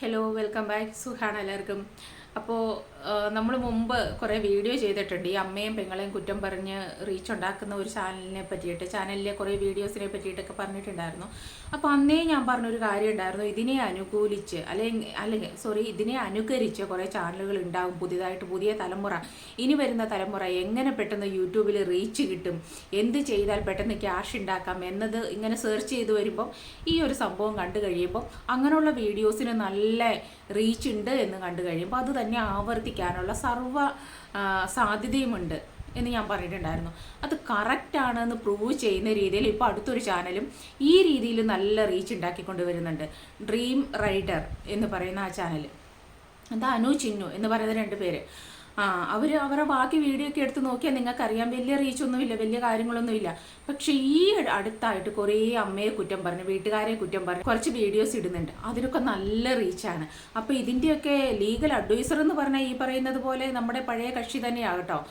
Hello welcome back. സുഖാണ് എല്ലാവർക്കും. അപ്പോൾ നമ്മൾ മുമ്പ് കുറേ വീഡിയോ ചെയ്തിട്ടുണ്ട് ഈ അമ്മയും പെങ്ങളെയും കുറ്റം പറഞ്ഞ് റീച്ച് ഉണ്ടാക്കുന്ന ഒരു ചാനലിനെ പറ്റിയിട്ട്, ചാനലിലെ കുറേ വീഡിയോസിനെ പറ്റിയിട്ടൊക്കെ പറഞ്ഞിട്ടുണ്ടായിരുന്നു. അപ്പോൾ അന്നേ ഞാൻ പറഞ്ഞൊരു കാര്യം ഉണ്ടായിരുന്നു, ഇതിനെ അനുകൂലിച്ച് ഇതിനെ അനുകരിച്ച് കുറേ ചാനലുകൾ ഉണ്ടാകും. പുതിയ തലമുറ, ഇനി വരുന്ന തലമുറ എങ്ങനെ പെട്ടെന്ന് യൂട്യൂബിൽ റീച്ച് കിട്ടും, എന്ത് ചെയ്താൽ പെട്ടെന്ന് ക്യാഷ് ഉണ്ടാക്കാം എന്നത് ഇങ്ങനെ സെർച്ച് ചെയ്ത് വരുമ്പോൾ ഈ ഒരു സംഭവം കണ്ടു കഴിയുമ്പോൾ അങ്ങനെയുള്ള വീഡിയോസിന് നല്ല റീച്ച് ഉണ്ട് എന്ന് കണ്ടു കഴിയുമ്പോൾ അത് തന്നെ ആവർത്തിക്കാനുള്ള സർവ്വ സാധ്യതയുമുണ്ട് എന്ന് ഞാൻ പറഞ്ഞിട്ടുണ്ടായിരുന്നു. അത് കറക്റ്റാണെന്ന് പ്രൂവ് ചെയ്യുന്ന രീതിയിൽ ഇപ്പോൾ അടുത്തൊരു ചാനലും ഈ രീതിയിൽ നല്ല റീച്ച് ഉണ്ടാക്കിക്കൊണ്ട് വരുന്നുണ്ട്. ഡ്രീം റൈഡർ എന്ന് പറയുന്ന ആ ചാനൽ, അത് അനു ചിന്നു എന്ന് പറയുന്ന രണ്ട് പേര്. അവരുടെ ബാക്കി വീഡിയോ ഒക്കെ എടുത്ത് നോക്കിയാൽ നിങ്ങൾക്കറിയാം, വലിയ റീച്ചൊന്നുമില്ല, വലിയ കാര്യങ്ങളൊന്നുമില്ല. പക്ഷെ ഈ അടുത്തായിട്ട് കുറേ അമ്മയെ കുറ്റം പറഞ്ഞ്, വീട്ടുകാരെ കുറ്റം പറഞ്ഞ് കുറച്ച് വീഡിയോസ് ഇടുന്നുണ്ട്. അതിനൊക്കെ നല്ല റീച്ചാണ്. അപ്പോൾ ഇതിൻ്റെയൊക്കെ ലീഗൽ അഡ്വൈസർ എന്ന് പറഞ്ഞാൽ ഈ പറയുന്നത് പോലെ നമ്മുടെ പഴയ കക്ഷി തന്നെയാകട്ടോ.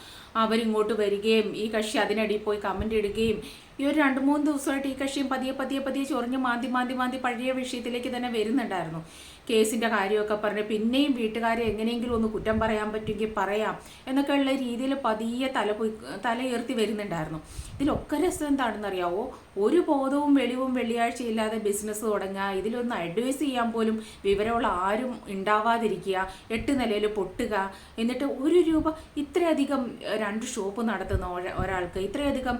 അവരിങ്ങോട്ട് വരികയും ഈ കക്ഷി അതിനടിയിൽ പോയി കമൻ്റ് ഇടുകയും ഈ ഒരു 2-3 ദിവസമായിട്ട് ഈ കക്ഷിയും പതിയെ ചൊറിഞ്ഞ് മാന്തി പഴയ വിഷയത്തിലേക്ക് തന്നെ വരുന്നുണ്ടായിരുന്നു. കേസിൻ്റെ കാര്യമൊക്കെ പറഞ്ഞ് പിന്നെയും വീട്ടുകാരെ എങ്ങനെയെങ്കിലും ഒന്ന് കുറ്റം പറയാൻ പറ്റുമെങ്കിൽ പറയാം എന്നൊക്കെയുള്ള രീതിയിൽ പതിയെ തല ഉയർത്തി വരുന്നുണ്ടായിരുന്നു. ഇതിലൊക്കെ രസം എന്താണെന്നറിയാവോ, ഒരു ബോധവും വെളിവും വെള്ളിയാഴ്ചയില്ലാതെ ബിസിനസ് തുടങ്ങുക, ഇതിലൊന്ന് അഡ്വൈസ് ചെയ്യാൻ പോലും വിവരമുള്ള ആരും ഉണ്ടാവാതിരിക്കുക, 8 നിലയിൽ പൊട്ടുക, എന്നിട്ട് 1 രൂപ ഇത്രയധികം 2 ഷോപ്പ് നടത്തുന്ന ഒരാൾക്ക്, ഇത്രയധികം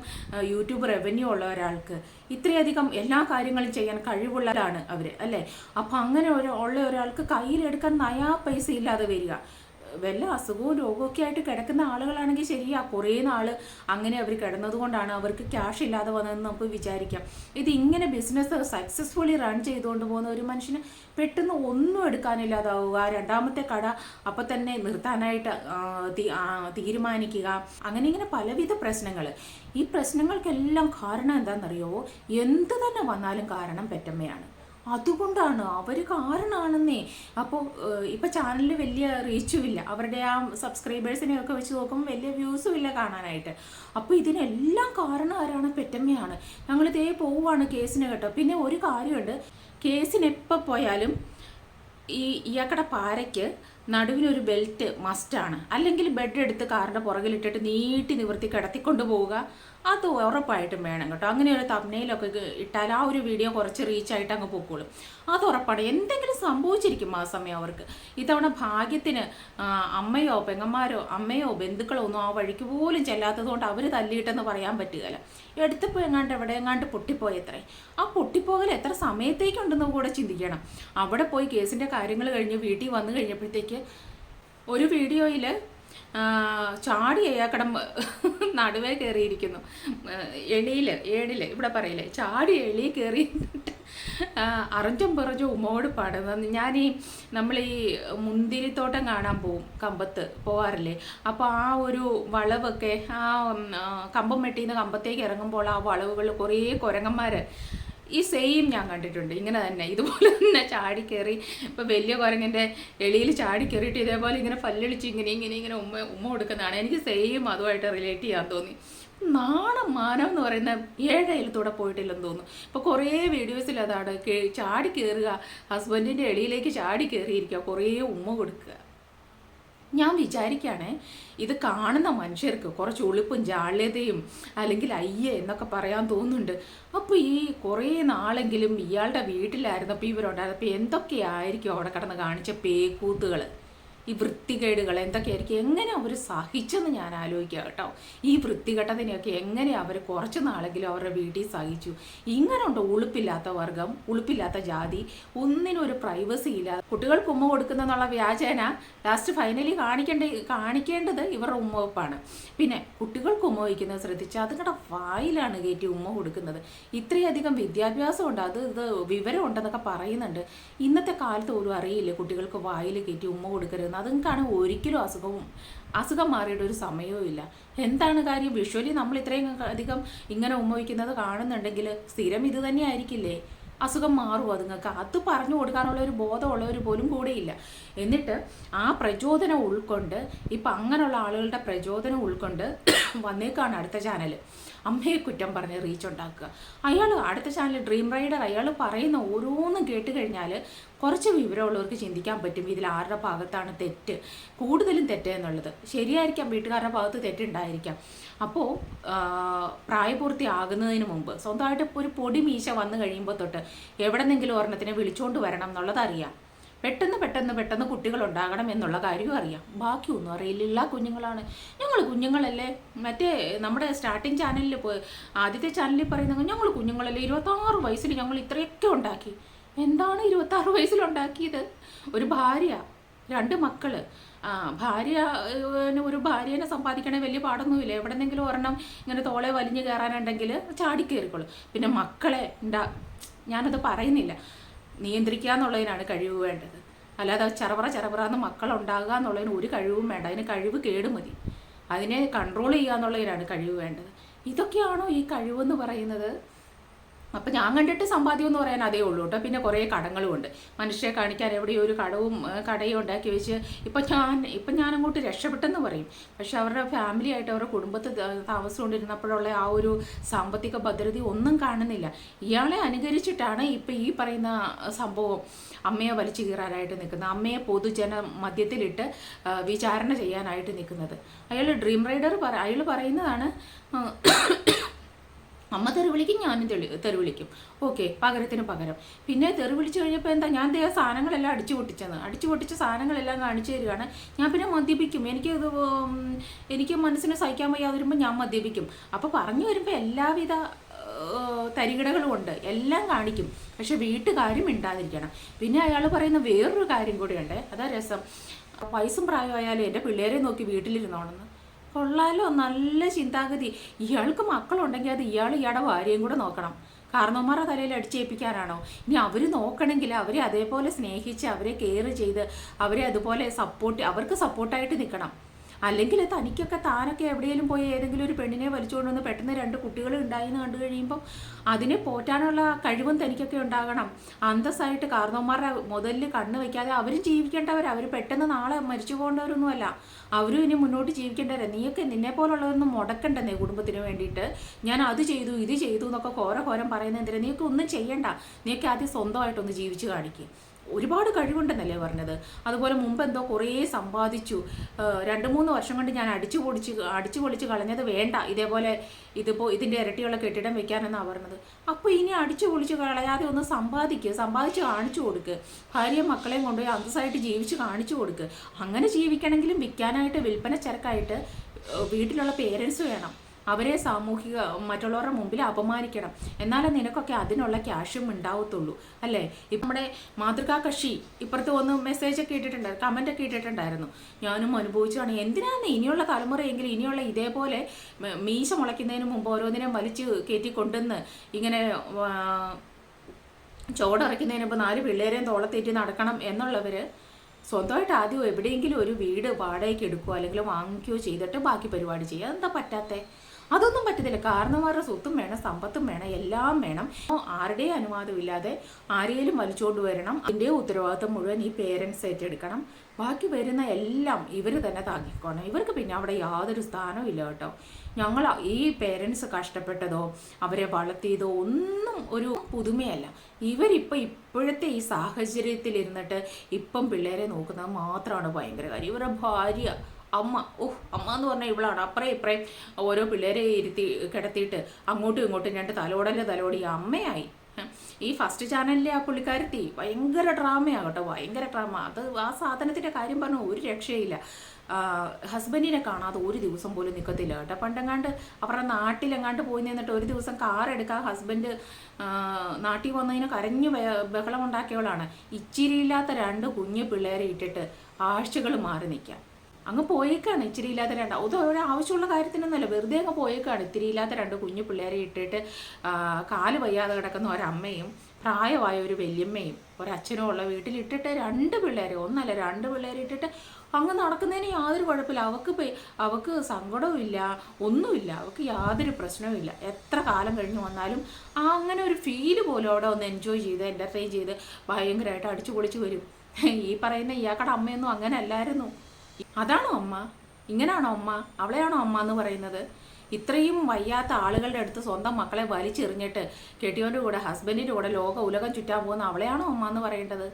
യൂട്യൂബ് റവന്യൂ ഉള്ള ഒരാൾക്ക്, ഇത്രയധികം എല്ലാ കാര്യങ്ങളും ചെയ്യാൻ കഴിവുള്ളവരാണ് അവർ അല്ലേ. അപ്പം അങ്ങനെ ഉള്ള ഒരാൾക്ക് കയ്യിലെടുക്കാൻ നയാ പൈസ ഇല്ലാതെ വരിക, വല്ല അസുഖവും രോഗമൊക്കെ ആയിട്ട് കിടക്കുന്ന ആളുകളാണെങ്കിൽ ശരിയാ, കുറേ നാൾ അങ്ങനെ അവർ കിടന്നതുകൊണ്ടാണ് അവർക്ക് ക്യാഷ് ഇല്ലാതെ വന്നതെന്ന് നമുക്ക് വിചാരിക്കാം. ഇതിങ്ങനെ ബിസിനസ് സക്സസ്ഫുള്ളി റൺ ചെയ്തുകൊണ്ട് പോകുന്ന ഒരു മനുഷ്യന് പെട്ടെന്ന് ഒന്നും എടുക്കാനില്ലാതാവുക, 2ാമത്തെ കട അപ്പം തന്നെ നിർത്താനായിട്ട് തീരുമാനിക്കുക, ഇങ്ങനെ പലവിധ പ്രശ്നങ്ങൾ. ഈ പ്രശ്നങ്ങൾക്കെല്ലാം കാരണം എന്താണെന്നറിയോ, എന്ത് തന്നെ വന്നാലും കാരണം പെറ്റമ്മയാണ്. അതുകൊണ്ടാണ് അവർ കാരണമാണെന്നേ. അപ്പോൾ ഇപ്പോൾ ചാനലിൽ വലിയ റീച്ചും ഇല്ല, അവരുടെ ആ സബ്സ്ക്രൈബേഴ്സിനെയൊക്കെ വെച്ച് നോക്കുമ്പോൾ വലിയ വ്യൂസും ഇല്ല കാണാനായിട്ട്. അപ്പോൾ ഇതിനെല്ലാം കാരണം ആരാണ്? പെറ്റമ്മയാണ്. ഞങ്ങളിതേ പോവുകയാണ് കേസിന് കേട്ടോ. പിന്നെ ഒരു കാര്യമുണ്ട്, കേസിന് എപ്പോൾ പോയാലും ഇയാക്കടെ പാരയ്ക്ക് നടുവിനൊരു ബെൽറ്റ് മസ്റ്റാണ്. അല്ലെങ്കിൽ ബെഡ് എടുത്ത് കാറിൻ്റെ പുറകിലിട്ടിട്ട് നീട്ടി നിവർത്തി കിടത്തിക്കൊണ്ട് പോവുക, അത് ഉറപ്പായിട്ടും വേണം കേട്ടോ. അങ്ങനെ ഒരു തമ്പ്നെയിലൊക്കെ ഇട്ടാൽ ആ ഒരു വീഡിയോ കുറച്ച് റീച്ചായിട്ട് അങ്ങ് പൊക്കോളും. അത് ഉറപ്പാണ്. എന്തെങ്കിലും സംഭവിച്ചിരിക്കും ആ സമയം അവർക്ക്. ഇത്തവണ ഭാഗ്യത്തിന് അമ്മയോ പെങ്ങന്മാരോ അമ്മയോ ബന്ധുക്കളോ ഒന്നും ആ വഴിക്ക് പോലും ചെല്ലാത്തത് കൊണ്ട് അവർ തല്ലിയിട്ടെന്ന് പറയാൻ പറ്റുകയില്ല. എടുത്തപ്പോൾ എങ്ങാണ്ട് പൊട്ടിപ്പോയത്രേ. ആ പൊട്ടിപ്പോകൽ എത്ര സമയത്തേക്കുണ്ടെന്ന് കൂടെ ചിന്തിക്കണം. അവിടെ പോയി കേസിൻ്റെ കാര്യങ്ങൾ കഴിഞ്ഞ് വീട്ടിൽ വന്നു കഴിഞ്ഞപ്പോഴത്തേക്ക് ഒരു വീഡിയോയിൽ ചാടി അയാക്കടം നടുവേ കയറിയിരിക്കുന്നു, ഏടില് ഇവിടെ പറയില്ലേ, ചാടി എളി കയറി അറഞ്ചും പിറഞ്ചും ഉമ്മോട് പാടുന്നത്. നമ്മൾ ഈ മുന്തിരിത്തോട്ടം കാണാൻ പോവും, കമ്പത്ത് പോവാറില്ലേ. അപ്പോൾ ആ ഒരു വളവൊക്കെ ആ കമ്പം വെട്ടിന്ന് കമ്പത്തേക്ക് ഇറങ്ങുമ്പോൾ ആ വളവുകൾ കുറേ കുരങ്ങന്മാർ ഈ സെയിം ഞാൻ കണ്ടിട്ടുണ്ട്. ഇങ്ങനെ തന്നെ ഇതുപോലെ തന്നെ ചാടിക്കയറി, ഇപ്പോൾ വലിയ കുരങ്ങൻ്റെ എളിയിൽ ചാടിക്കയറിയിട്ട് ഇതേപോലെ ഇങ്ങനെ പല്ലൊളിച്ച് ഇങ്ങനെ ഉമ്മ കൊടുക്കുന്നതാണ്. എനിക്ക് സെയിം അതുമായിട്ട് റിലേറ്റ് ചെയ്യാൻ തോന്നി. മാനം എന്ന് പറയുന്ന 7 അയലത്തൂടെ പോയിട്ടില്ലെന്ന് തോന്നുന്നു. ഇപ്പോൾ കുറേ വീഡിയോസിൽ അതാണ്, ചാടി കയറുക, ഹസ്ബൻഡിൻ്റെ എളിയിലേക്ക് ചാടി കയറിയിരിക്കുക, കുറേ ഉമ്മ കൊടുക്കുക. ഞാൻ വിചാരിക്കുകയാണ്, ഇത് കാണുന്ന മനുഷ്യർക്ക് കുറച്ച് ഒളിപ്പും ജാള്യതയും അല്ലെങ്കിൽ അയ്യേ എന്നൊക്കെ പറയാൻ തോന്നുന്നുണ്ട്. അപ്പോൾ ഈ കുറേ നാളെങ്കിലും ഇയാളുടെ വീട്ടിലായിരുന്നപ്പോൾ ഇവരുണ്ടായിരുന്നപ്പോൾ എന്തൊക്കെയായിരിക്കും അവിടെ കിടന്ന് കാണിച്ച പേക്കൂത്തുകൾ, ഈ വൃത്തികേടുകൾ എന്തൊക്കെയായിരിക്കും, എങ്ങനെ അവർ സഹിച്ചെന്ന് ഞാൻ ആലോചിക്കുക കേട്ടോ. ഈ വൃത്തികെട്ടതിനെയൊക്കെ എങ്ങനെ അവർ കുറച്ച് നാളെങ്കിലും അവരുടെ വീട്ടിൽ സഹിച്ചു. ഇങ്ങനെയുണ്ട് ഉളുപ്പില്ലാത്ത വർഗം, ഉളുപ്പില്ലാത്ത ജാതി, ഒന്നിനും ഒരു പ്രൈവസി ഇല്ല. കുട്ടികൾക്ക് ഉമ്മ കൊടുക്കുന്നെന്നുള്ള വ്യാജേന ലാസ്റ്റ് ഫൈനലി കാണിക്കേണ്ടത് ഇവരുടെ ഉമ്മവെപ്പാണ്. പിന്നെ കുട്ടികൾക്ക് ഉമ്മ വയ്ക്കുന്നത് ശ്രദ്ധിച്ചാൽ അതുങ്ങളുടെ വായിലാണ് കയറ്റി ഉമ്മ കൊടുക്കുന്നത്. ഇത്രയധികം വിദ്യാഭ്യാസമുണ്ട്, ഇത് വിവരമുണ്ടെന്നൊക്കെ പറയുന്നുണ്ട്. ഇന്നത്തെ കാലത്ത് പോലും അറിയില്ലേ കുട്ടികൾക്ക് വായിൽ കയറ്റി ഉമ്മ കൊടുക്കരുത്. അതുകൊണ്ടാണ് ഒരിക്കലും അസുഖം മാറിയിട്ട് ഒരു സമയവും ഇല്ല. എന്താണ് കാര്യം? വിഷ്വലി നമ്മൾ ഇത്രയും അധികം ഇങ്ങനെ ഉമ്മ വയ്ക്കുന്നത് കാണുന്നുണ്ടെങ്കിൽ സ്ഥിരം ഇത് തന്നെ ആയിരിക്കില്ലേ? അസുഖം മാറുമോ അതുങ്ങൾക്ക്? അത് പറഞ്ഞു കൊടുക്കാനുള്ള ഒരു ബോധമുള്ളവർ പോലും കൂടെയില്ല. എന്നിട്ട് ആ പ്രചോദനം ഉൾക്കൊണ്ട് ഇപ്പം അങ്ങനെയുള്ള ആളുകളുടെ പ്രചോദനം ഉൾക്കൊണ്ട് വന്നേക്കാണ് അടുത്ത ചാനൽ. അമ്മയെ കുറ്റം പറഞ്ഞ് റീച്ച് ഉണ്ടാക്കുക. അയാൾ അടുത്ത ചാനൽ ഡ്രീം റൈഡർ അയാൾ പറയുന്ന ഓരോന്നും കേട്ട് കഴിഞ്ഞാൽ കുറച്ച് വിവരമുള്ളവർക്ക് ചിന്തിക്കാൻ പറ്റും ഇതിൽ ആരുടെ ഭാഗത്താണ് തെറ്റ്, കൂടുതലും തെറ്റ് എന്നുള്ളത്. ശരിയായിരിക്കാം, വീട്ടുകാരുടെ ഭാഗത്ത് തെറ്റുണ്ടായിരിക്കാം. അപ്പോൾ പ്രായപൂർത്തിയാകുന്നതിന് മുമ്പ് സ്വന്തമായിട്ട് ഒരു പൊടി മീശ വന്നു കഴിയുമ്പോൾ തൊട്ട് എവിടെന്നെങ്കിലും ഒരെണ്ണത്തിനെ വിളിച്ചുകൊണ്ട് വരണം എന്നുള്ളത് അറിയാം. പെട്ടെന്ന് കുട്ടികളുണ്ടാകണം എന്നുള്ള കാര്യവും അറിയാം. ബാക്കിയൊന്നും അറിയില്ല. കുഞ്ഞുങ്ങളാണ്, ഞങ്ങൾ കുഞ്ഞുങ്ങളല്ലേ. മറ്റേ നമ്മുടെ സ്റ്റാർട്ടിങ് ചാനലിൽ ആദ്യത്തെ ചാനലിൽ പറയുന്നത് ഞങ്ങൾ കുഞ്ഞുങ്ങളല്ലേ, 26 വയസ്സിൽ ഞങ്ങൾ ഇത്രയൊക്കെ ഉണ്ടാക്കി. എന്താണ് 26 വയസ്സിലുണ്ടാക്കിയത്? ഒരു ഭാര്യ, 2 മക്കള്. ഭാര്യ ഒരു ഭാര്യനെ സമ്പാദിക്കണേ വലിയ പാടൊന്നുമില്ല. എവിടെന്നെങ്കിലും ഒരെണ്ണം ഇങ്ങനെ തോളെ വലിഞ്ഞ് കയറാനുണ്ടെങ്കിൽ ചാടിക്കയറിക്കോളും. പിന്നെ മക്കളെ ഞാനത് പറയുന്നില്ല, നിയന്ത്രിക്കുക എന്നുള്ളതിനാണ് കഴിവ് വേണ്ടത്. അല്ലാതെ ചറപറന്ന് മക്കളുണ്ടാകുക എന്നുള്ളതിന് ഒരു കഴിവും വേണ്ട. അതിന് കഴിവ് കേട് മതി. അതിനെ കൺട്രോൾ ചെയ്യുക എന്നുള്ളതിനാണ് കഴിവ് വേണ്ടത്. ഇതൊക്കെയാണോ ഈ കഴിവെന്ന് പറയുന്നത്? അപ്പം ഞാൻ കണ്ടിട്ട് സമ്പാദ്യം എന്ന് പറയാൻ അതേ ഉള്ളൂ കേട്ടോ. പിന്നെ കുറേ കടങ്ങളുമുണ്ട്. മനുഷ്യരെ കാണിക്കാൻ എവിടെയോ ഒരു കടയും ഉണ്ടാക്കി വെച്ച് ഇപ്പം ഞാൻ അങ്ങോട്ട് രക്ഷപ്പെട്ടെന്ന് പറയും. പക്ഷെ അവരുടെ ഫാമിലി ആയിട്ട് അവരുടെ കുടുംബത്തിൽ താമസിച്ചുകൊണ്ടിരുന്നപ്പോഴുള്ള ആ ഒരു സാമ്പത്തിക ഭദ്രത ഒന്നും കാണുന്നില്ല. ഇയാളെ അനുകരിച്ചിട്ടാണ് ഇപ്പം ഈ പറയുന്ന സംഭവം അമ്മയെ വലിച്ചു കീറാനായിട്ട് നിൽക്കുന്നത്. അമ്മയെ പൊതുജന മധ്യത്തിലിട്ട് വിചാരണ ചെയ്യാനായിട്ട് നിൽക്കുന്നത്. അയാൾ ഡ്രീം റൈഡർ അയാൾ പറയുന്നതാണ്, അമ്മ തെറി വിളിക്കും, ഞാനും തെറി വിളിക്കും. ഓക്കെ, പകരത്തിന് പകരം. പിന്നെ തെറി വിളിച്ചു കഴിഞ്ഞപ്പോൾ എന്താ, ഞാൻ സാധനങ്ങളെല്ലാം അടിച്ചു പൊട്ടിച്ച സാധനങ്ങളെല്ലാം കാണിച്ചു തരികയാണ്. ഞാൻ പിന്നെ മദ്യപിക്കും. എനിക്ക് മനസ്സിന് സഹിക്കാൻ വയ്യാതെ വരുമ്പോൾ ഞാൻ മദ്യപിക്കും. അപ്പോൾ പറഞ്ഞു വരുമ്പോൾ എല്ലാവിധ തരികിടകളും ഉണ്ട്, എല്ലാം കാണിക്കും. പക്ഷെ വീട്ടുകാരും മിണ്ടാതിരിക്കണം. പിന്നെ അയാൾ പറയുന്ന വേറൊരു കാര്യം കൂടിയുണ്ട്, അതാ രസം. വയസ്സും പ്രായമായാലും എൻ്റെ പിള്ളേരെ നോക്കി വീട്ടിലിരുന്നോണെന്ന്. കൊള്ളാലോ, നല്ല ചിന്താഗതി. ഇയാൾക്ക് മക്കളുണ്ടെങ്കിൽ അത് ഇയാളുടെ ഭാര്യയും കൂടെ നോക്കണം. കാരണവന്മാരുടെ തലയിൽ അടിച്ചേൽപ്പിക്കാനാണോ? ഇനി അവർ നോക്കണമെങ്കിൽ അവരെ അതേപോലെ സ്നേഹിച്ച് അവരെ കെയർ ചെയ്ത് അവരെ അതുപോലെ അവർക്ക് സപ്പോർട്ടായിട്ട് നിൽക്കണം. അല്ലെങ്കിൽ തനിക്കൊക്കെ താനൊക്കെ എവിടെയെങ്കിലും പോയി ഏതെങ്കിലും ഒരു പെണ്ണിനെ വലിച്ചുകൊണ്ട് വന്ന് പെട്ടെന്ന് 2 കുട്ടികൾ ഉണ്ടായിന്ന് കണ്ടു കഴിയുമ്പം അതിനെ പോറ്റാനുള്ള കഴിവും തനിക്കൊക്കെ ഉണ്ടാകണം. അന്തസ്സായിട്ട് കാരണവന്മാരുടെ മുതലിൽ കണ്ണ് വയ്ക്കാതെ അവരും ജീവിക്കേണ്ടവർ. അവർ പെട്ടെന്ന് നാളെ മരിച്ചു പോകേണ്ടവരൊന്നുമല്ല. അവരും ഇനി മുന്നോട്ട് ജീവിക്കേണ്ടവരെ. നീയൊക്കെ നിന്നെ പോലുള്ളതൊന്നും മുടക്കണ്ടെന്നേ കുടുംബത്തിന് വേണ്ടിയിട്ട്. ഞാൻ അത് ചെയ്തു ഇത് ചെയ്തു എന്നൊക്കെ ഘോരം പറയുന്നത് എന്തിനാ? നീയൊക്കെ ഒന്നും ചെയ്യണ്ട. നീയൊക്കെ ആദ്യം സ്വന്തമായിട്ടൊന്ന് ജീവിച്ച് കാണിക്കുക. ഒരുപാട് കഴിവുണ്ടെന്നല്ലേ പറഞ്ഞത്. അതുപോലെ മുമ്പ് എന്തോ കുറേ സമ്പാദിച്ചു, 2-3 വർഷം കൊണ്ട് ഞാൻ അടിച്ചു പൊളിച്ച് കളഞ്ഞത് വേണ്ട, ഇതിൻ്റെ ഇരട്ടിയുള്ള കെട്ടിടം വെക്കാനെന്നാണ് പറഞ്ഞത്. അപ്പോൾ ഇനി അടിച്ചു പൊളിച്ച് കളയാതെ ഒന്ന് സമ്പാദിച്ച് കാണിച്ചു കൊടുക്കുക. ഭാര്യയും മക്കളെയും കൊണ്ടുപോയി അന്തസ്സായിട്ട് ജീവിച്ച് കാണിച്ചു കൊടുക്കുക. അങ്ങനെ ജീവിക്കണമെങ്കിലും വിൽക്കാനായിട്ട് വിൽപ്പന ചരക്കായിട്ട് വീട്ടിലുള്ള പേരൻസ് വേണം. അവരെ മറ്റുള്ളവരുടെ മുമ്പിൽ അപമാനിക്കണം. എന്നാലേ നിനക്കൊക്കെ അതിനുള്ള ക്യാഷും ഉണ്ടാവത്തുള്ളൂ, അല്ലേ? ഇപ്പം നമ്മുടെ മാതൃകാ കക്ഷി ഇപ്പുറത്ത് വന്ന് മെസ്സേജൊക്കെ ഇട്ടിട്ടുണ്ടായിരുന്നു, കമൻറ്റൊക്കെ ഇട്ടിട്ടുണ്ടായിരുന്നു. ഞാനും അനുഭവിച്ചതാണ്. എന്തിനാണ് ഇനിയുള്ള തലമുറയെങ്കിലും ഇനിയുള്ള ഇതേപോലെ മീശ മുളയ്ക്കുന്നതിന് മുമ്പ് ഓരോന്നിനും വലിച്ച് കയറ്റി കൊണ്ടുവന്ന് ഇങ്ങനെ ചോടറയ്ക്കുന്നതിന് മുമ്പ് 4 പിള്ളേരെയും തോളത്തേറ്റി നടക്കണം എന്നുള്ളവർ സ്വന്തമായിട്ട് ആദ്യം എവിടെയെങ്കിലും ഒരു വീട് വാടകയ്ക്ക് എടുക്കുകയോ അല്ലെങ്കിൽ വാങ്ങിക്കുകയോ ചെയ്തിട്ട് ബാക്കി പരിപാടി ചെയ്യുക. അതെന്താ പറ്റാത്തേ? അതൊന്നും പറ്റത്തില്ല. കാരണവന്മാരുടെ സ്വത്തും വേണം, സമ്പത്തും വേണം, എല്ലാം വേണം. ആരുടെയും അനുവാദമില്ലാതെ ആരെയും വലിച്ചുകൊണ്ട് വരണം. അതിൻ്റെ ഉത്തരവാദിത്വം മുഴുവൻ ഈ പേരൻസ് ഏറ്റെടുക്കണം. ബാക്കി വരുന്ന എല്ലാം ഇവർ തന്നെ താങ്ങിക്കോണം. ഇവർക്ക് പിന്നെ അവിടെ യാതൊരു സ്ഥാനവും ഇല്ല കേട്ടോ. ഞങ്ങൾ ഈ പേരൻസ് കഷ്ടപ്പെട്ടതോ അവരെ വളർത്തിയതോ ഒന്നും ഒരു പുതുമയല്ല. ഇപ്പോഴത്തെ ഈ സാഹചര്യത്തിലിരുന്നിട്ട് ഇപ്പം പിള്ളേരെ നോക്കുന്നത് മാത്രമാണ് ഭയങ്കര കാര്യം. ഇവരുടെ ഭാര്യ, അമ്മ അമ്മ എന്ന് പറഞ്ഞാൽ ഇവളാണ്. അപ്പറേ ഇപ്പറേ ഓരോ പിള്ളേരെ കിടത്തിയിട്ട് അങ്ങോട്ടും ഇങ്ങോട്ടും 2 തലോടി അമ്മയായി. ഈ ഫസ്റ്റ് ചാനലിലെ ആ പുള്ളിക്കാരത്തി ഭയങ്കര ഡ്രാമയാകട്ടോ, ഭയങ്കര ഡ്രാമ. ആ സാധനത്തിൻ്റെ കാര്യം പറഞ്ഞാൽ ഒരു രക്ഷയില്ല. ഹസ്ബൻഡിനെ കാണാതെ ഒരു ദിവസം പോലും നിൽക്കത്തില്ല കേട്ടോ. പണ്ടെങ്ങാണ്ട് അവരുടെ നാട്ടിലെങ്ങാണ്ട് പോയി നിന്നിട്ട് ഒരു ദിവസം കാർ എടുക്കാൻ ഹസ്ബൻഡ് നാട്ടിൽ വന്നതിന് കരഞ്ഞു ബഹളം ഉണ്ടാക്കിയവളാണ്. ഇച്ചിരിയില്ലാത്ത 2 കുഞ്ഞു പിള്ളേരെ ഇട്ടിട്ട് ആഴ്ചകൾ മാറി നിൽക്കാം. അങ്ങ് പോയേക്കാണ്. ഇച്ചിരി ഇല്ലാത്ത 2, അത് ഒരു ആവശ്യമുള്ള കാര്യത്തിനൊന്നുമല്ല, വെറുതെ അങ്ങ് പോയേക്കാണ്. ഇത്തിരി ഇല്ലാത്ത 2 കുഞ്ഞു പിള്ളേരെ ഇട്ടിട്ട് കാല് വയ്യാതെ കിടക്കുന്ന ഒരമ്മയും പ്രായമായ ഒരു വല്യമ്മയും ഒരച്ഛനും ഉള്ള വീട്ടിലിട്ടിട്ട് 2 പിള്ളേരെ, ഒന്നല്ല 2 പിള്ളേരെ ഇട്ടിട്ട് അങ്ങ് നടക്കുന്നതിന് യാതൊരു കുഴപ്പമില്ല. അവൾക്ക് സങ്കടവും ഇല്ല, ഒന്നുമില്ല. അവൾക്ക് യാതൊരു പ്രശ്നവും ഇല്ല. എത്ര കാലം കഴിഞ്ഞ് വന്നാലും അങ്ങനെ ഒരു ഫീല് പോലും അവിടെ ഒന്ന് എൻജോയ് ചെയ്ത് എൻ്റർടൈൻ ചെയ്ത് ഭയങ്കരമായിട്ട് അടിച്ചു പൊളിച്ച് വരും. ഈ പറയുന്ന ഇയാക്കടെ അമ്മയൊന്നും അങ്ങനെ അല്ലായിരുന്നു. അതാണോ അമ്മ? ഇങ്ങനാണോ അമ്മ? അവളെയാണോ അമ്മ എന്ന് പറയുന്നത്? ഇത്രയും വയ്യാത്ത ആളുകളുടെ അടുത്ത് സ്വന്തം മക്കളെ വലിച്ചെറിഞ്ഞിട്ട് കെട്ടിയോൻ്റെ കൂടെ ഹസ്ബൻഡിൻ്റെ കൂടെ ഉലകം ചുറ്റാൻ പോകുന്ന അവളെയാണോ അമ്മ എന്ന് പറയേണ്ടത്?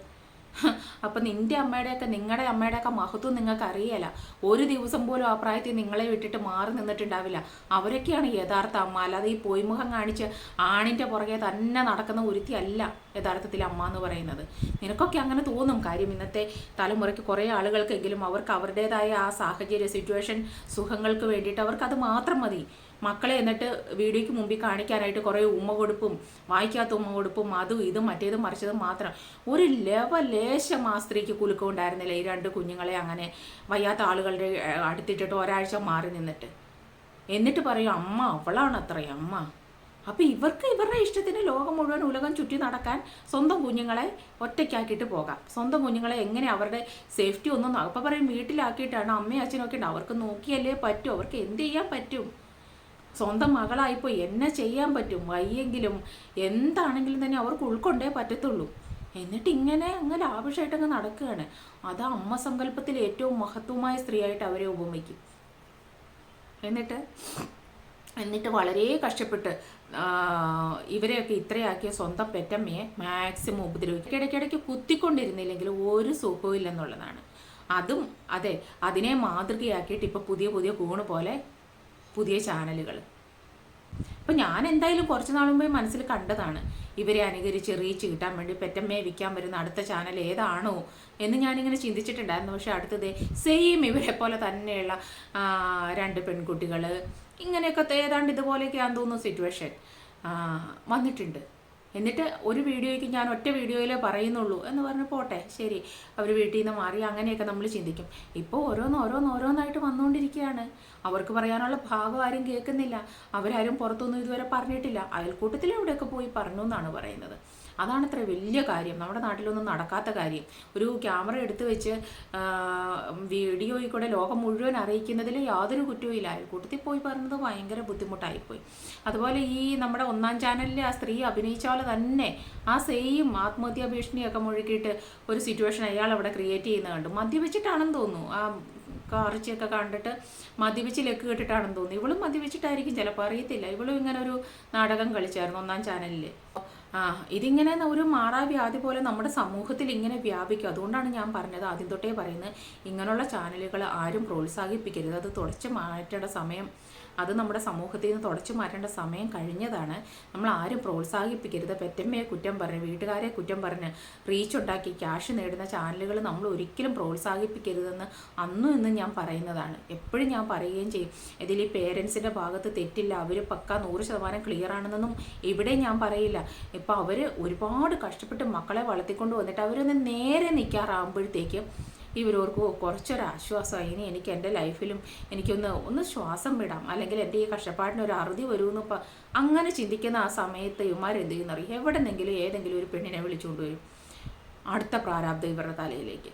അപ്പം നിൻ്റെ അമ്മയുടെയൊക്കെ നിങ്ങളുടെ അമ്മയുടെയൊക്കെ മഹത്വം നിങ്ങൾക്ക് അറിയല. ഒരു ദിവസം പോലും ആ പ്രായത്തിൽ നിങ്ങളെ വിട്ടിട്ട് മാറി നിന്നിട്ടുണ്ടാവില്ല. അവരൊക്കെയാണ് യഥാർത്ഥ അമ്മ. അല്ലാതെ ഈ പൊയ്മുഖം കാണിച്ച് ആണിൻ്റെ പുറകെ തന്നെ നടക്കുന്ന ഒരുത്തിയല്ല യഥാർത്ഥത്തിൽ അമ്മ എന്ന് പറയുന്നത്. നിനക്കൊക്കെ അങ്ങനെ തോന്നും. കാര്യം ഇന്നത്തെ തലമുറയ്ക്ക് കുറേ ആളുകൾക്കെങ്കിലും അവർക്ക് അവരുടേതായ ആ സാഹചര്യ സിറ്റുവേഷൻ സുഖങ്ങൾക്ക് വേണ്ടിയിട്ട് അവർക്ക് അത് മാത്രം മതി. മക്കളെ എന്നിട്ട് വീഡിയോയ്ക്ക് മുമ്പിൽ കാണിക്കാനായിട്ട് കുറേ ഉമ്മ കൊടുപ്പും വായിക്കാത്ത ഉമ്മ കൊടുപ്പും അതും ഇതും മറ്റേതും മറിച്ചതും മാത്രം. ഒരു ലേശം ആ സ്ത്രീക്ക് കുലുക്കം ഉണ്ടായിരുന്നില്ല ഈ 2 കുഞ്ഞുങ്ങളെ അങ്ങനെ വയ്യാത്ത ആളുകളുടെ അടുത്തിട്ടിട്ട് ഒരാഴ്ച മാറി നിന്നിട്ട്. എന്നിട്ട് പറയും അമ്മ അവളാണ് അത്രയും അമ്മ. അപ്പം ഇവർക്ക് ഇവരുടെ ഇഷ്ടത്തിന് ലോകം മുഴുവൻ ഉലകം ചുറ്റി നടക്കാൻ സ്വന്തം കുഞ്ഞുങ്ങളെ ഒറ്റയ്ക്കാക്കിയിട്ട് പോകാം. സ്വന്തം കുഞ്ഞുങ്ങളെ എങ്ങനെ അവരുടെ സേഫ്റ്റി ഒന്നും അപ്പം പറയും വീട്ടിലാക്കിയിട്ടാണ് അമ്മയും അച്ഛനൊക്കെ ഉണ്ട്. അവർക്ക് നോക്കിയല്ലേ പറ്റൂ. അവർക്ക് എന്ത് ചെയ്യാൻ പറ്റും? സ്വന്തം മകളായിപ്പോയി എന്നെ ചെയ്യാൻ പറ്റും? വയ്യെങ്കിലും എന്താണെങ്കിലും തന്നെ അവർക്ക് ഉൾക്കൊണ്ടേ പറ്റത്തുള്ളൂ. എന്നിട്ട് ഇങ്ങനെ അങ്ങനെ ആവശ്യമായിട്ടങ്ങ് നടക്കുകയാണ്. അത് അമ്മ സങ്കല്പത്തിൽ ഏറ്റവും മഹത്വമായ സ്ത്രീയായിട്ട് അവരെ ഉപമിക്കും. എന്നിട്ട് വളരെ കഷ്ടപ്പെട്ട് ഇവരെയൊക്കെ ഇത്രയാക്കിയ സ്വന്തം പെറ്റമ്മയെ മാക്സിമം ഉപദ്രവിക്കും. ഇടയ്ക്കിടയ്ക്ക് കുത്തിക്കൊണ്ടിരുന്നില്ലെങ്കിൽ ഒരു സുഖവും ഇല്ലെന്നുള്ളതാണ്. അതും അതെ, അതിനെ മാതൃകയാക്കിയിട്ട് ഇപ്പോൾ പുതിയ കൂണ് പോലെ പുതിയ ചാനലുകൾ. അപ്പം ഞാൻ എന്തായാലും കുറച്ച് നാൾ മുമ്പേ മനസ്സിൽ കണ്ടതാണ് ഇവരെ അനുകരിച്ച് റീച്ച് കിട്ടാൻ വേണ്ടി പെറ്റമ്മയെ വിൽക്കാൻ വരുന്ന അടുത്ത ചാനൽ ഏതാണോ എന്ന് ഞാനിങ്ങനെ ചിന്തിച്ചിട്ടുണ്ടായിരുന്നു. പക്ഷേ അടുത്തത് സെയിം ഇവരെ പോലെ തന്നെയുള്ള 2 പെൺകുട്ടികൾ ഇങ്ങനെയൊക്കെ ഏതാണ്ട് ഇതുപോലെയൊക്കെയാണെന്ന് തോന്നുന്നു സിറ്റുവേഷൻ വന്നിട്ടുണ്ട്. എന്നിട്ട് ഒരു വീഡിയോയ്ക്ക് ഞാൻ ഒറ്റ വീഡിയോയിലേ പറയുന്നുള്ളൂ എന്ന് പറഞ്ഞ് പോട്ടെ, ശരി, അവർ വീട്ടിൽ നിന്ന് മാറി അങ്ങനെയൊക്കെ നമ്മൾ ചിന്തിക്കും. ഇപ്പോൾ ഓരോന്നായിട്ട് വന്നുകൊണ്ടിരിക്കുകയാണ്. അവർക്ക് പറയാനുള്ള ഭാഗം ആരും കേൾക്കുന്നില്ല. അവരാരും പുറത്തൊന്നും ഇതുവരെ പറഞ്ഞിട്ടില്ല. അയൽക്കൂട്ടത്തിലെവിടെയൊക്കെ പോയി പറഞ്ഞു എന്നാണ് പറയുന്നത്. അതാണ് അത്ര വലിയ കാര്യം. നമ്മുടെ നാട്ടിലൊന്നും നടക്കാത്ത കാര്യം. ഒരു ക്യാമറ എടുത്ത് വെച്ച് വീഡിയോയിൽ കൂടെ ലോകം മുഴുവൻ അറിയിക്കുന്നതിൽ യാതൊരു കുറ്റവും ഇല്ല. അയൽക്കൂട്ടത്തിൽ പോയി പറഞ്ഞത് ഭയങ്കര ബുദ്ധിമുട്ടായിപ്പോയി. അതുപോലെ ഈ നമ്മുടെ 1-ാം ചാനലിൽ ആ സ്ത്രീ അഭിനയിച്ച പോലെ തന്നെ ആ സെയിം ആത്മഹത്യാ ഭീഷണിയൊക്കെ മുഴുകിയിട്ട് ഒരു സിറ്റുവേഷൻ അയാൾ അവിടെ ക്രിയേറ്റ് ചെയ്യുന്നത് കണ്ടു. മദ്യപിച്ചിട്ടാണെന്ന് തോന്നുന്നു. ആ കാർച്ചയൊക്കെ കണ്ടിട്ട് മദ്യപിച്ച് ലെക്ക് കേട്ടിട്ടാണെന്ന് തോന്നുന്നു. ഇവളും മദ്യപിച്ചിട്ടായിരിക്കും ചിലപ്പോൾ, അറിയത്തില്ല. ഇവളും ഇങ്ങനെ ഒരു നാടകം കളിച്ചായിരുന്നു 1-ാം ചാനലിൽ. ഇതിങ്ങനെ ഒരു മാറാവ്യാധി പോലെ നമ്മുടെ സമൂഹത്തിൽ ഇങ്ങനെ വ്യാപിക്കും. അതുകൊണ്ടാണ് ഞാൻ പറഞ്ഞത്, ആദ്യം തൊട്ടേ പറയുന്നത്, ഇങ്ങനെയുള്ള ചാനലുകൾ ആരും പ്രോത്സാഹിപ്പിക്കരുത്. അത് തുടച്ച് മാറ്റേണ്ട സമയം, അത് നമ്മുടെ സമൂഹത്തിൽ നിന്ന് തുടച്ചു മാറ്റേണ്ട സമയം കഴിഞ്ഞതാണ്. നമ്മൾ ആരും പ്രോത്സാഹിപ്പിക്കരുത്. പെറ്റമ്മയെ കുറ്റം പറഞ്ഞ് വീട്ടുകാരെ കുറ്റം പറഞ്ഞ് റീച്ച് ഉണ്ടാക്കി ക്യാഷ് നേടുന്ന ചാനലുകൾ നമ്മൾ ഒരിക്കലും പ്രോത്സാഹിപ്പിക്കരുതെന്ന് അന്നും ഇന്നും ഞാൻ പറയുന്നതാണ്. എപ്പോഴും ഞാൻ പറയുകയും ചെയ്യും. ഇതിൽ ഈ പേരൻസിൻ്റെ ഭാഗത്ത് തെറ്റില്ല, അവർ പക്ക 100% ക്ലിയർ ആണെന്നൊന്നും ഇവിടെ ഞാൻ പറയില്ല. ഇപ്പോൾ അവർ ഒരുപാട് കഷ്ടപ്പെട്ട് മക്കളെ വളർത്തിക്കൊണ്ട് വന്നിട്ട് അവരൊന്ന് നേരെ നിൽക്കാറാകുമ്പോഴത്തേക്കും ഇവരോർക്ക് കുറച്ചൊരാശ്വാസമായി. ഇനി എനിക്ക് എൻ്റെ ലൈഫിലും എനിക്കൊന്ന് ശ്വാസം വിടാം, അല്ലെങ്കിൽ എൻ്റെ ഈ കഷ്ടപ്പാടിന് ഒരു അറുതി വരുമെന്ന് അങ്ങനെ ചിന്തിക്കുന്ന ആ സമയത്ത് ഇവന്മാരെന്ത് ചെയ്യുന്നറിയും, എവിടെന്നെങ്കിലും ഏതെങ്കിലും ഒരു പെണ്ണിനെ വിളിച്ചുകൊണ്ട് വരും. അടുത്ത പ്രാരാബ്ദം ഇവരുടെ തലയിലേക്ക്.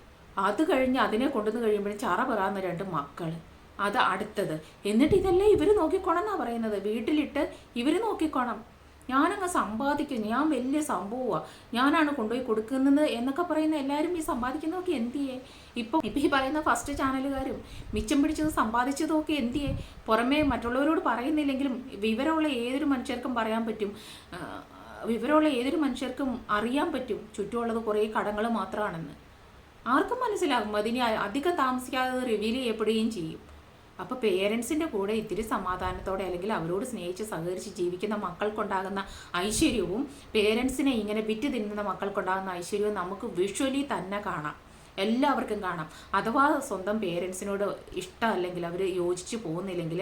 അത് കഴിഞ്ഞ് അതിനെ കൊണ്ടുവന്ന് കഴിയുമ്പോഴും ചറ പെറാന്ന് 2 മക്കൾ, അത് അടുത്തത്. എന്നിട്ട് ഇതെല്ലാം ഇവർ നോക്കിക്കോണം എന്നാണ് പറയുന്നത്. വീട്ടിലിട്ട് ഇവർ നോക്കിക്കോണം. ഞാനങ്ങ് സമ്പാദിക്കുന്നു, ഞാൻ വലിയ സംഭവമാണ്, ഞാനാണ് കൊണ്ടുപോയി കൊടുക്കുന്നത് എന്നൊക്കെ പറയുന്ന എല്ലാവരും ഈ സമ്പാദിക്കുന്നതൊക്കെ എന്തിയേ? ഇപ്പം ഈ പറയുന്ന ഫസ്റ്റ് ചാനലുകാരും മിച്ചം പിടിച്ചത് സമ്പാദിച്ചതൊക്കെ എന്തിയേ? പുറമേ മറ്റുള്ളവരോട് പറയുന്നില്ലെങ്കിലും വിവരമുള്ള ഏതൊരു മനുഷ്യർക്കും പറയാൻ പറ്റും, വിവരമുള്ള ഏതൊരു മനുഷ്യർക്കും അറിയാൻ പറ്റും ചുറ്റുമുള്ളത് കുറേ കടങ്ങൾ മാത്രമാണെന്ന്. ആർക്കും മനസ്സിലാകും. അതിന് അധികം താമസിക്കാതെ റിവീൽ ചെയ്യപ്പെടുകയും ചെയ്യും. അപ്പോൾ പേരൻസിൻ്റെ കൂടെ ഇത്തിരി സമാധാനത്തോടെ അല്ലെങ്കിൽ അവരോട് സ്നേഹിച്ച് സഹകരിച്ച് ജീവിക്കുന്ന മക്കൾക്കുണ്ടാകുന്ന ഐശ്വര്യവും പേരൻസിനെ ഇങ്ങനെ വിറ്റ് തിന്നുന്ന മക്കൾക്കുണ്ടാകുന്ന ഐശ്വര്യവും നമുക്ക് വിഷ്വലി തന്നെ കാണാം, എല്ലാവർക്കും കാണാം. അഥവാ സ്വന്തം പേരൻസിനോട് ഇഷ്ടമല്ലെങ്കിൽ അവർ യോജിച്ച് പോകുന്നില്ലെങ്കിൽ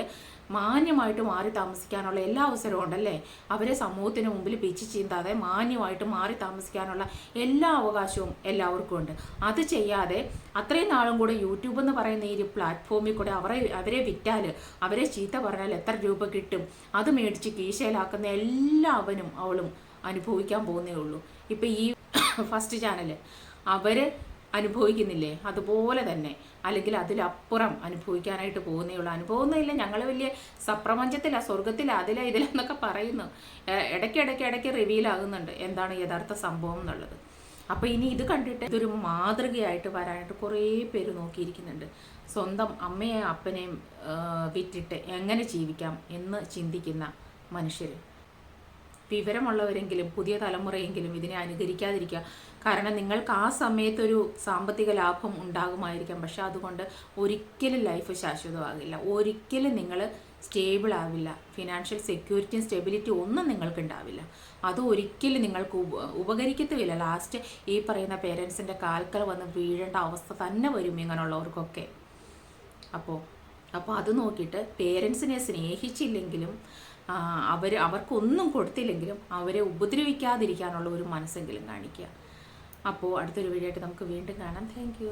മാന്യമായിട്ട് മാറി താമസിക്കാനുള്ള എല്ലാ അവസരവും ഉണ്ടല്ലേ. അവരെ സമൂഹത്തിന് മുമ്പിൽ പിച്ച് ചീന്താതെ മാന്യമായിട്ട് മാറി താമസിക്കാനുള്ള എല്ലാ അവകാശവും എല്ലാവർക്കും ഉണ്ട്. അത് ചെയ്യാതെ അത്രയും നാളും കൂടെ യൂട്യൂബ് എന്ന് പറയുന്ന ഈ ഒരു പ്ലാറ്റ്ഫോമിൽ കൂടെ അവരെ വിറ്റാൽ, അവരെ ചീത്ത പറഞ്ഞാൽ എത്ര രൂപ കിട്ടും, അത് മേടിച്ച് കീശയിലാക്കുന്ന എല്ലാവനും അവളും അനുഭവിക്കാൻ പോകുന്നേ ഉള്ളൂ. ഇപ്പം ഈ ഫസ്റ്റ് ചാനൽ അവർ അനുഭവിക്കുന്നില്ലേ, അതുപോലെ തന്നെ അല്ലെങ്കിൽ അതിലപ്പുറം അനുഭവിക്കാനായിട്ട് പോകുന്നേ ഉള്ളൂ. അനുഭവമൊന്നുമില്ല, ഞങ്ങൾ വലിയ സപ്രപഞ്ചത്തില സ്വർഗത്തില ഇതിലെന്നൊക്കെ പറയുന്നു. ഇടയ്ക്ക് റിവീൽ ആകുന്നുണ്ട് എന്താണ് യഥാർത്ഥ സംഭവം എന്നുള്ളത്. അപ്പോൾ ഇനി ഇത് കണ്ടിട്ട് ഇതൊരു മാതൃകയായിട്ട് വരാനായിട്ട് കുറേ പേര് നോക്കിയിരിക്കുന്നുണ്ട്. സ്വന്തം അമ്മയെയും അപ്പനെയും വിറ്റിട്ട് എങ്ങനെ ജീവിക്കാം എന്ന് ചിന്തിക്കുന്ന മനുഷ്യർ, വിവരമുള്ളവരെങ്കിലും പുതിയ തലമുറയെങ്കിലും ഇതിനെ അനുകരിക്കാതിരിക്കുക. കാരണം നിങ്ങൾക്ക് ആ സമയത്തൊരു സാമ്പത്തിക ലാഭം ഉണ്ടാകുമായിരിക്കാം, പക്ഷെ അതുകൊണ്ട് ഒരിക്കലും ലൈഫ് ശാശ്വതമാകില്ല. ഒരിക്കലും നിങ്ങൾ സ്റ്റേബിൾ ആവില്ല. ഫിനാൻഷ്യൽ സെക്യൂരിറ്റിയും സ്റ്റെബിലിറ്റിയും ഒന്നും നിങ്ങൾക്ക് ഉണ്ടാവില്ല. അത് ഒരിക്കലും നിങ്ങൾക്ക് ഉപകരിക്കത്തുമില്ല. ലാസ്റ്റ് ഈ പറയുന്ന പേരൻസിൻ്റെ കാൽക്കൽ വന്ന് വീഴേണ്ട അവസ്ഥ തന്നെ വരും ഇങ്ങനെയുള്ളവർക്കൊക്കെ. അപ്പോൾ അത് നോക്കിയിട്ട് പേരൻസിനെ സ്നേഹിച്ചില്ലെങ്കിലും അവർക്കൊന്നും കൊടുത്തില്ലെങ്കിലും അവരെ ഉപദ്രവിക്കാതിരിക്കാനുള്ള ഒരു മനസ്സെങ്കിലും കാണിക്കുക. അപ്പോൾ അടുത്തൊരു വീഡിയോ ആയിട്ട് നമുക്ക് വീണ്ടും കാണാം. താങ്ക്